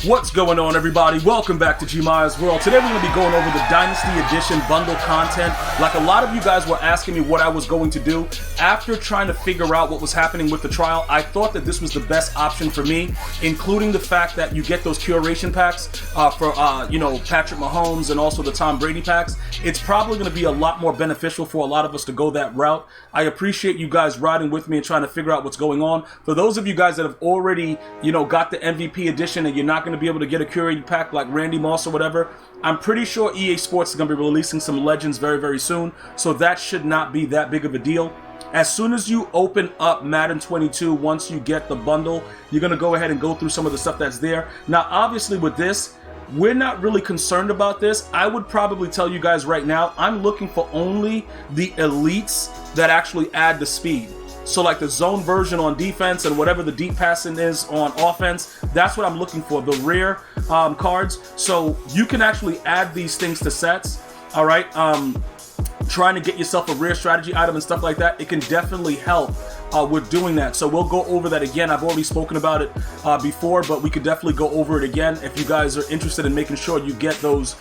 What's going on, everybody? Welcome back to GmiasWorld. Today we're going to be going over the Dynasty Edition bundle content. Like a lot of you guys were asking me what I was going to do. After trying to figure out what was happening with the trial, I thought that this was the best option for me, including the fact that you get those curation packs for Patrick Mahomes and also the Tom Brady packs. It's probably going to be a lot more beneficial for a lot of us to go that route. I appreciate you guys riding with me and trying to figure out what's going on. For those of you guys that have already, got the MVP edition and you're not going to be able to get a curated pack like Randy Moss or whatever, I'm pretty sure EA Sports is going to be releasing some legends very, very soon, so that should not be that big of a deal. As soon as you open up Madden 22, once you get the bundle, you're going to go ahead and go through some of the stuff that's there. Now, obviously with this, we're not really concerned about this. I would probably tell you guys right now, I'm looking for only the elites that actually add the speed. So like the zone version on defense and whatever the deep passing is on offense, that's what I'm looking for, the rare cards. So you can actually add these things to sets, all right? Trying to get yourself a rare strategy item and stuff like that, it can definitely help with doing that. So we'll go over that again. I've already spoken about it before, but we could definitely go over it again if you guys are interested in making sure you get those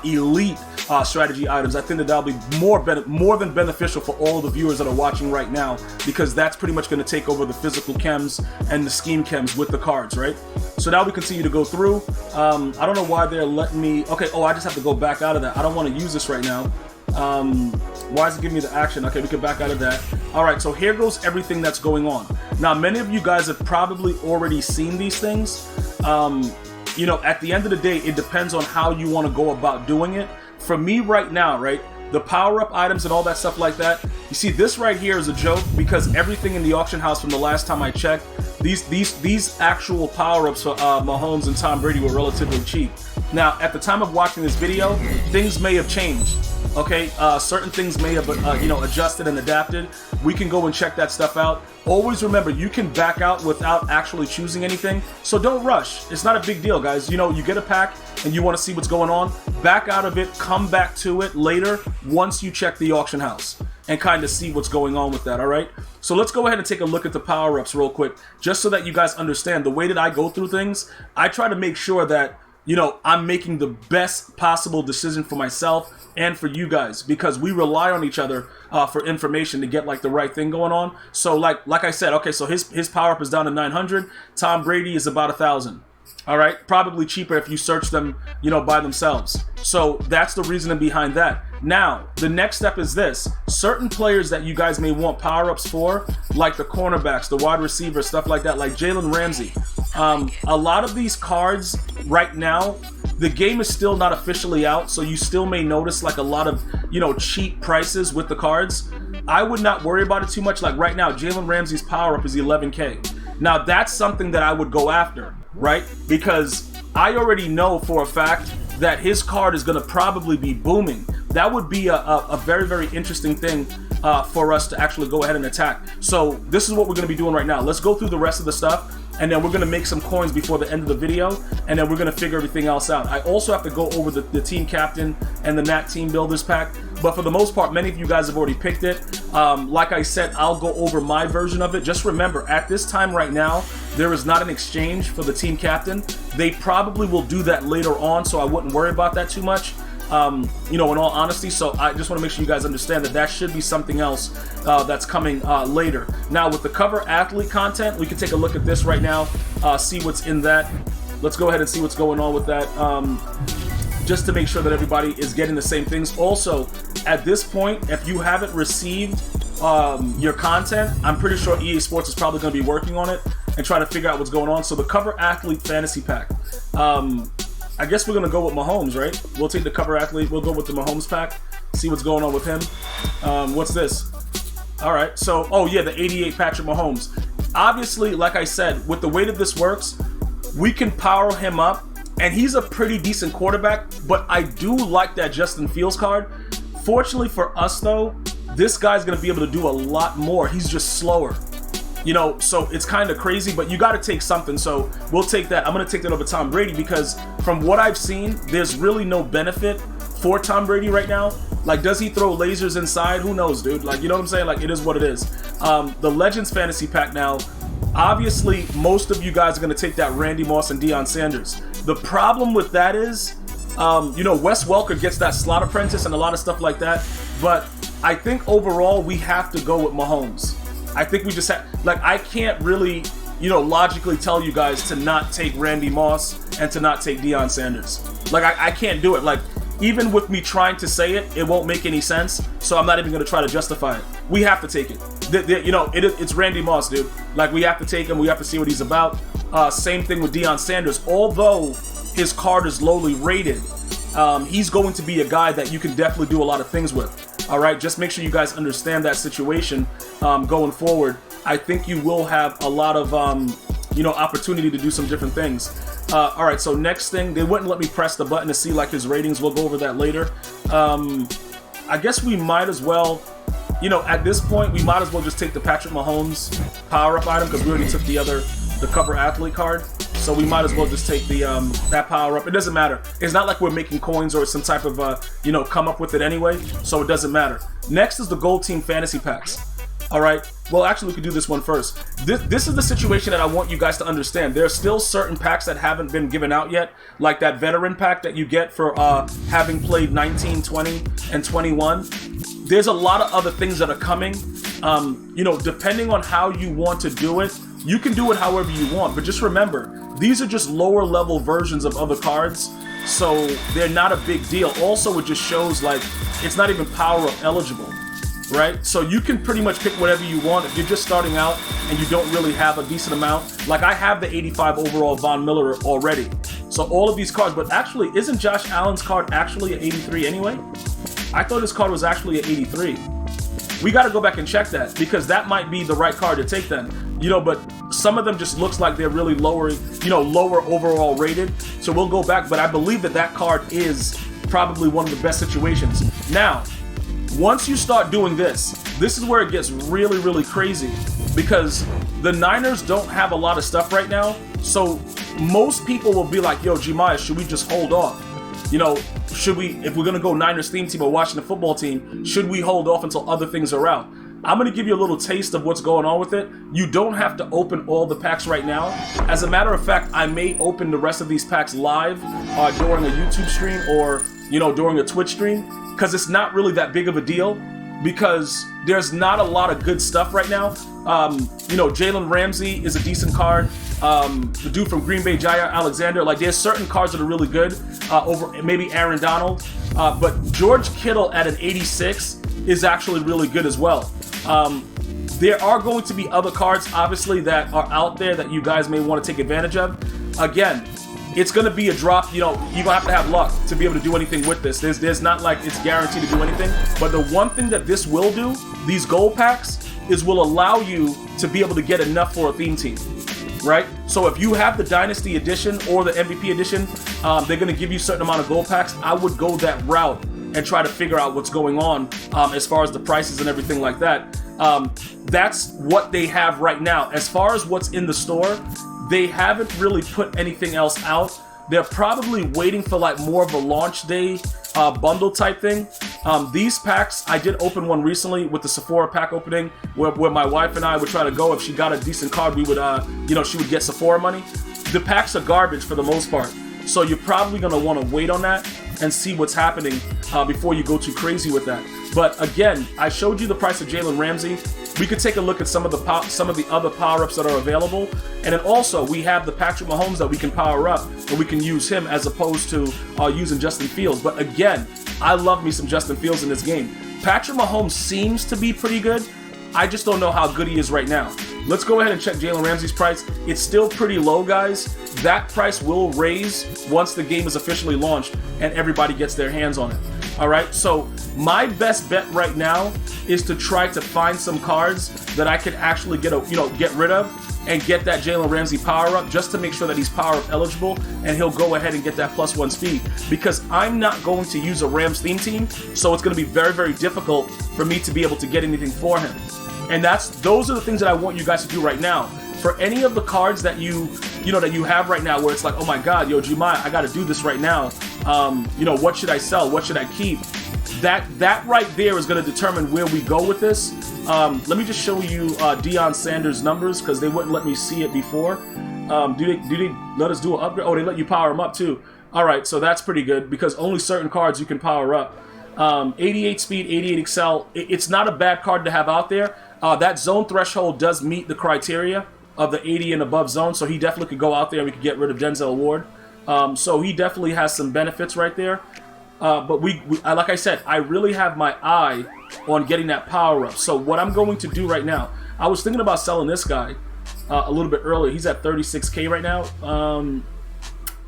elite strategy items. I think that that'll be more than beneficial for all the viewers that are watching right now, because that's pretty much going to take over the physical chems and the scheme chems with the cards, right? So now we continue to go through. I don't know why they're letting me. Okay, I just have to go back out of that. I don't want to use this right now. Why is it giving me the action? Okay, we can back out of that. All right, so here goes everything that's going on. Now, many of you guys have probably already seen these things. At the end of the day, it depends on how you want to go about doing it. For me right now, right, the power-up items and all that stuff like that, you see this right here is a joke, because everything in the auction house from the last time I checked, these actual power-ups for Mahomes and Tom Brady were relatively cheap. Now, at the time of watching this video, things may have changed. Okay, certain things may have adjusted and adapted. We can go and check that stuff out. Always remember, you can back out without actually choosing anything, so don't rush. It's not a big deal, guys. You get a pack and you want to see what's going on, back out of it, come back to it later once you check the auction house and kind of see what's going on with that. All right, so let's go ahead and take a look at the power-ups real quick, just so that you guys understand the way that I go through things. I try to make sure that I'm making the best possible decision for myself and for you guys, because we rely on each other for information to get like the right thing going on. So like I said, okay, so his power up is down to 900. Tom Brady is about 1,000. All right, probably cheaper if you search them, by themselves. So that's the reasoning behind that. Now, the next step is this. Certain players that you guys may want power-ups for, like the cornerbacks, the wide receivers, stuff like that, like Jalen Ramsey. A lot of these cards right now, the game is still not officially out, so you still may notice like a lot of, cheap prices with the cards. I would not worry about it too much. Like right now, Jalen Ramsey's power-up is 11K. Now, that's something that I would go after, right? Because I already know for a fact that his card is going to probably be booming. That would be a very, very interesting thing for us to actually go ahead and attack. So this is what we're going to be doing right now. Let's go through the rest of the stuff, and then we're going to make some coins before the end of the video, and then we're going to figure everything else out. I also have to go over the team captain and the Nat team builders pack, but for the most part, many of you guys have already picked it. Like I said, I'll go over my version of it. Just remember, at this time right now, there is not an exchange for the team captain. They probably will do that later on, so I wouldn't worry about that too much. In all honesty. So I just want to make sure you guys understand that that should be something else that's coming later. Now, with the cover athlete content, we can take a look at this right now, see what's in that. Let's go ahead and see what's going on with that, just to make sure that everybody is getting the same things. Also, at this point, if you haven't received your content, I'm pretty sure EA Sports is probably going to be working on it and trying to figure out what's going on. So the cover athlete fantasy pack, I guess we're going to go with Mahomes, right? We'll take the cover athlete. We'll go with the Mahomes pack, see what's going on with him. What's this? All right. So, the 88 Patrick Mahomes. Obviously, like I said, with the way that this works, we can power him up, and he's a pretty decent quarterback, but I do like that Justin Fields card. Fortunately for us, though, this guy's going to be able to do a lot more. He's just slower. So it's kind of crazy, but you got to take something. So we'll take that. I'm going to take that over Tom Brady, because from what I've seen, there's really no benefit for Tom Brady right now. Like, does he throw lasers inside? Who knows, dude? Like, you know what I'm saying? Like, it is what it is. The Legends Fantasy Pack now, obviously, most of you guys are going to take that Randy Moss and Deion Sanders. The problem with that is, you know, Wes Welker gets that slot apprentice and a lot of stuff like that, but I think overall we have to go with Mahomes. I think we just have, like, I can't really, you know, logically tell you guys to not take Randy Moss and to not take Deion Sanders. Like, I can't do it. Like, even with me trying to say it, it won't make any sense, so I'm not even going to try to justify it. We have to take it. You know, it's Randy Moss, dude. Like, we have to take him. We have to see what he's about. Same thing with Deion Sanders. Although his card is lowly rated, he's going to be a guy that you can definitely do a lot of things with. All right, just make sure you guys understand that situation going forward. I think you will have a lot of, you know, opportunity to do some different things. All right, so next thing, they wouldn't let me press the button to see like his ratings. We'll go over that later. I guess we might as well, you know, at this point, we might as well just take the Patrick Mahomes power-up item because we already took the cover athlete card. So we might as well just take the that power-up. It doesn't matter. It's not like we're making coins or some type of, you know, come up with it anyway. So it doesn't matter. Next is the Gold Team Fantasy Packs. All right. Well, actually, we could do this one first. This is the situation that I want you guys to understand. There are still certain packs that haven't been given out yet, like that veteran pack that you get for having played 19, 20, and 21. There's a lot of other things that are coming. You know, depending on how you want to do it, you can do it however you want. But just remember, these are just lower level versions of other cards, so they're not a big deal. Also, it just shows like it's not even power-up eligible. Right? So you can pretty much pick whatever you want if you're just starting out and you don't really have a decent amount. Like I have the 85 overall Von Miller already. So all of these cards, but actually, isn't Josh Allen's card actually an 83 anyway? I thought his card was actually an 83. We got to go back and check that because that might be the right card to take then. You know, but some of them just looks like they're really lower, you know, lower overall rated. So we'll go back, but I believe that that card is probably one of the best situations. Now, once you start doing this is where it gets really, really crazy because the Niners don't have a lot of stuff right now. So most people will be like, yo, Gmias, should we just hold off? You know, should we, if we're going to go Niners theme team or Washington football team, should we hold off until other things are out? I'm going to give you a little taste of what's going on with it. You don't have to open all the packs right now. As a matter of fact, I may open the rest of these packs live during a YouTube stream or, you know, during a Twitch stream. Because it's not really that big of a deal because there's not a lot of good stuff right now. You know, Jalen Ramsey is a decent card. The dude from Green Bay, Jair Alexander, like there's certain cards that are really good over maybe Aaron Donald. But George Kittle at an 86 is actually really good as well. There are going to be other cards, obviously, that are out there that you guys may want to take advantage of. Again, it's going to be a drop. You know, you're going to have luck to be able to do anything with this. There's not like it's guaranteed to do anything. But the one thing that this will do, these gold packs, is will allow you to be able to get enough for a theme team, right? So if you have the Dynasty edition or the MVP edition, they're going to give you a certain amount of gold packs. I would go that route and try to figure out what's going on as far as the prices and everything like that. That's what they have right now. As far as what's in the store, they haven't really put anything else out. They're probably waiting for like more of a launch day bundle type thing. These packs, I did open one recently with the Sephora pack opening where my wife and I would try to go. If she got a decent card, we would, you know, she would get Sephora money. The packs are garbage for the most part. So you're probably going to want to wait on that and see what's happening before you go too crazy with that. But again, I showed you the price of Jalen Ramsey. We could take a look at some of the other power-ups that are available. And then also, we have the Patrick Mahomes that we can power up, and we can use him as opposed to using Justin Fields. But again, I love me some Justin Fields in this game. Patrick Mahomes seems to be pretty good. I just don't know how good he is right now. Let's go ahead and check Jalen Ramsey's price. It's still pretty low, guys. That price will raise once the game is officially launched and everybody gets their hands on it. All right, so my best bet right now is to try to find some cards that I can actually get rid of and get that Jalen Ramsey power up just to make sure that he's power up eligible and he'll go ahead and get that +1 speed, because I'm not going to use a Rams theme team, so it's going to be very, very difficult for me to be able to get anything for him. And those are the things that I want you guys to do right now. For any of the cards that you have right now where it's like, oh my God, yo, Gmias, I got to do this right now. What should I sell? What should I keep? That right there is going to determine where we go with this. Let me just show you Deion Sanders' numbers because they wouldn't let me see it before. Do they let us do an upgrade? Oh, they let you power them up too. All right, so that's pretty good because only certain cards you can power up. 88 speed, 88 excel. It's not a bad card to have out there. That zone threshold does meet the criteria of the 80 and above zone, so he definitely could go out there and we could get rid of Denzel Ward. So he definitely has some benefits right there. But like I said, I really have my eye on getting that power up. So what I'm going to do right now, I was thinking about selling this guy a little bit earlier. He's at 36K right now.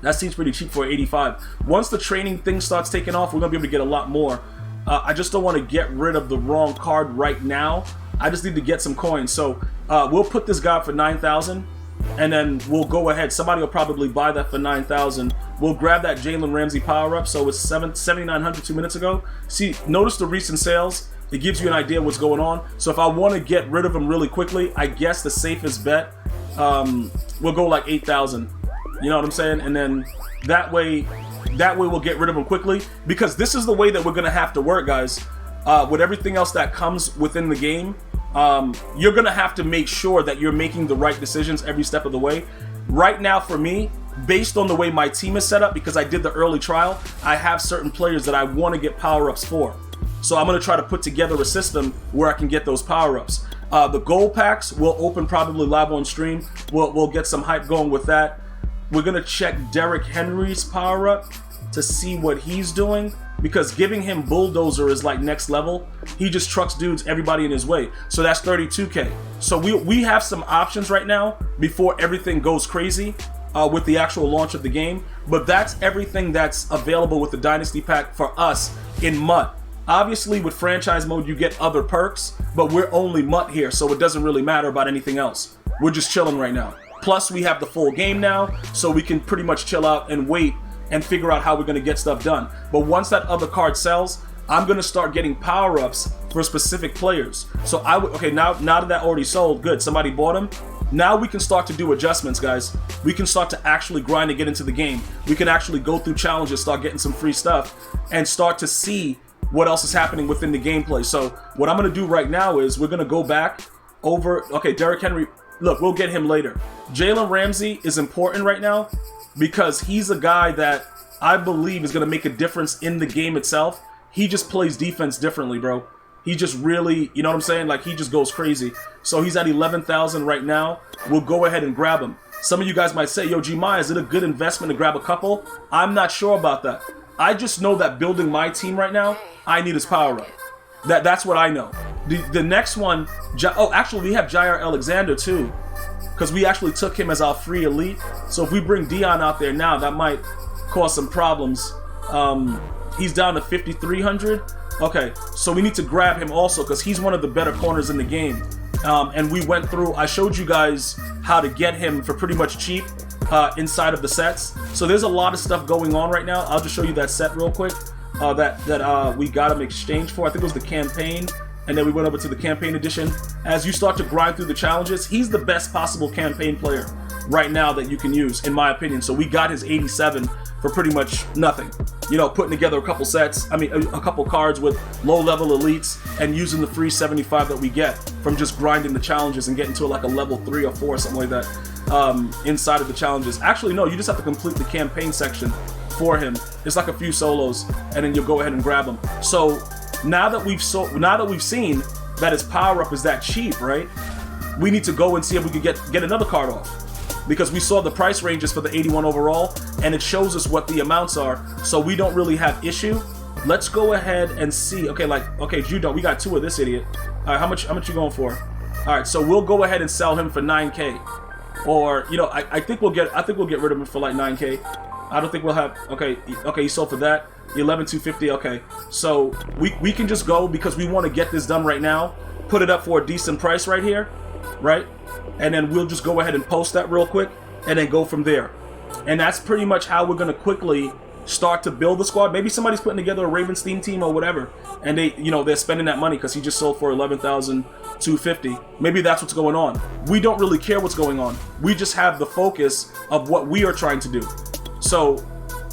That seems pretty cheap for 85. Once the training thing starts taking off, we're going to be able to get a lot more. I just don't want to get rid of the wrong card right now. I just need to get some coins. So we'll put this guy for 9,000. And then we'll go ahead. Somebody will probably buy that for 9,000. We'll grab that Jalen Ramsey power up. So it's 7,900 2 minutes ago. See, notice the recent sales. It gives you an idea what's going on. So if I want to get rid of him really quickly, I guess the safest bet, we'll go like 8,000. You know what I'm saying? And then that way we'll get rid of him quickly, because this is the way that we're gonna have to work, guys. With everything else that comes within the game, you're gonna have to make sure that you're making the right decisions every step of the way. Right now, for me, based on the way my team is set up, because I did the early trial, I have certain players that I want to get power-ups for. So I'm gonna try to put together a system where I can get those power-ups. The gold packs will open probably live on stream. We'll get some hype going with that. We're gonna check Derrick Henry's power-up to see what he's doing, because giving him Bulldozer is like next level. He just trucks dudes, everybody in his way. So that's 32K. So we have some options right now before everything goes crazy with the actual launch of the game. But that's everything that's available with the Dynasty pack for us in MUT. Obviously, with franchise mode, you get other perks, but we're only MUT here, so it doesn't really matter about anything else. We're just chilling right now. Plus, we have the full game now, so we can pretty much chill out and wait and figure out how we're going to get stuff done. But once that other card sells, I'm going to start getting power-ups for specific players. So okay, now that that already sold, good, somebody bought them. Now we can start to do adjustments, guys. We can start to actually grind and get into the game. We can actually go through challenges, start getting some free stuff, and start to see what else is happening within the gameplay. So what I'm going to do right now is we're going to go back over, okay, Derrick Henry, look, we'll get him later. Jalen Ramsey is important right now because he's a guy that I believe is going to make a difference in the game itself. He just plays defense differently, bro. He just really, you know what I'm saying? Like, he just goes crazy. So he's at 11,000 right now. We'll go ahead and grab him. Some of you guys might say, yo, Gmia, is it a good investment to grab a couple? I'm not sure about that. I just know that building my team right now, I need his power up. That's what I know. The next one, oh, actually, we have Jair Alexander too, because we actually took him as our free elite. So if we bring Dion out there now, that might cause some problems. He's down to 5,300. Okay, so we need to grab him also because he's one of the better corners in the game. And we went through, I showed you guys how to get him for pretty much cheap inside of the sets. So there's a lot of stuff going on right now. I'll just show you that set real quick that we got him exchanged for. I think it was the campaign, and then we went over to the campaign edition. As you start to grind through the challenges, he's the best possible campaign player right now that you can use, in my opinion. So we got his 87 for pretty much nothing. You know, putting together a couple sets, a couple cards with low-level elites and using the free 75 that we get from just grinding the challenges and getting to like a level 3 or 4 or something like that inside of the challenges. Actually, no, you just have to complete the campaign section for him. It's like a few solos, and then you'll go ahead and grab them. So now that we've seen that his power-up is that cheap, right? We need to go and see if we could get another card off. Because we saw the price ranges for the 81 overall, and it shows us what the amounts are, so we don't really have issue. Let's go ahead and see. Okay, Judo, we got 2 of this idiot. All right, how much you going for? All right, so we'll go ahead and sell him for 9K, or you know, I think we'll get rid of him for like 9K. I don't think we'll have. Okay, he sold for that 11,250. Okay, so we can just go because we want to get this done right now. Put it up for a decent price right here, right? And then we'll just go ahead and post that real quick and then go from there. And that's pretty much how we're going to quickly start to build the squad. Maybe somebody's putting together a Ravenstein team or whatever, and they're spending that money because he just sold for 11,250. Maybe that's what's going on. We don't really care what's going on. We just have the focus of what we are trying to do. So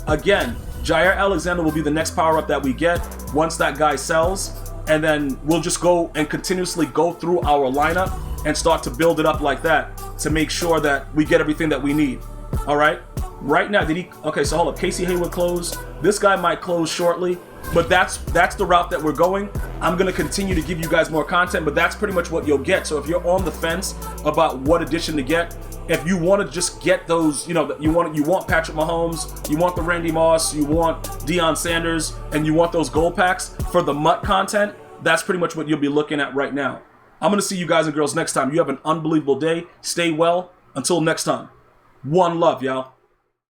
again, Jair Alexander will be the next power-up that we get once that guy sells. and then we'll just go and continuously go through our lineup and start to build it up like that to make sure that we get everything that we need. All right. Right now, okay, so hold up. Casey Hayward closed. This guy might close shortly, but that's the route that we're going. I'm going to continue to give you guys more content, but that's pretty much what you'll get. So if you're on the fence about what edition to get, if you want to just get those, you know, you want Patrick Mahomes, you want the Randy Moss, you want Deion Sanders, and you want those gold packs for the MUT content, that's pretty much what you'll be looking at right now. I'm going to see you guys and girls next time. You have an unbelievable day. Stay well. Until next time. One love, y'all.